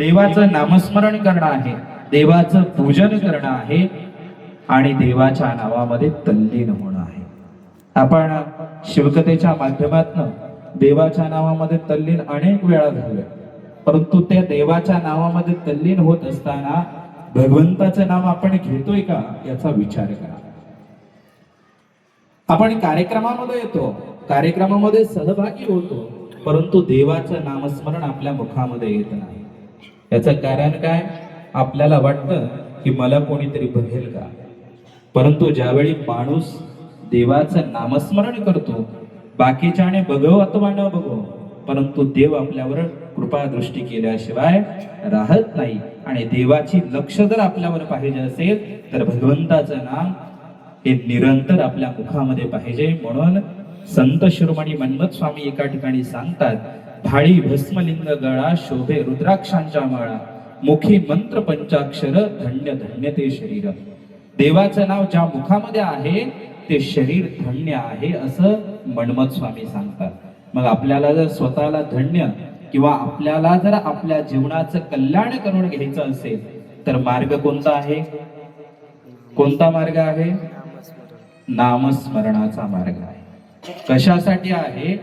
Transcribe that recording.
देवाचं नामस्मरण करणं आहे, देवाचं पूजन करणं आहे आणि देवाच्या नावामध्ये तल्लीन होणं आहे. आपण शिवकथेच्या माध्यमातून देवाच्या नावामध्ये तल्लीन अनेक वेळा झालोय, परंतु त्या देवाच्या नावामध्ये तल्लीन होत असताना भगवंताचं नाव आपण घेतोय का याचा विचार करा. आपण कार्यक्रमामध्ये येतो, कार्यक्रमामध्ये सहभागी होतो, परंतु देवाचं नामस्मरण आपल्या मुखामध्ये येत नाही. याचं कारण काय? आपल्याला वाटतं की मला कोणीतरी बघेल का, परंतु ज्यावेळी माणूस देवाचं नामस्मरण करतो, बाकीच्याने बघो अथवा न बघो, परंतु देव आपल्यावर कृपा दृष्टी केल्याशिवाय राहत नाही. आणि देवाची लक्ष जर आपल्यावर पाहिजे असेल तर भगवंताचं नाम हे निरंतर आपल्या मुखामध्ये पाहिजे. म्हणून संत शिरोमणी मन्मथ स्वामी एका ठिकाणी सांगतात, भाळी भस्मलिंग गळा शोभे रुद्राक्षांच्या माळा, मुखी मंत्र पंचाक्षर धन्य धन्य ते शरीर. देवाचं नाव ज्या मुखामध्ये आहे ते शरीर धन्य आहे असं मन्मथ स्वामी सांगतात. मग आपल्याला जर स्वतःला धन्य किंवा आपल्याला जर आपल्या जीवनाचं कल्याण करून घ्यायचं असेल तर मार्ग कोणता आहे? कोणता मार्ग आहे? नामस्मरणाचा मार्ग आहे. कशासाठी आहे?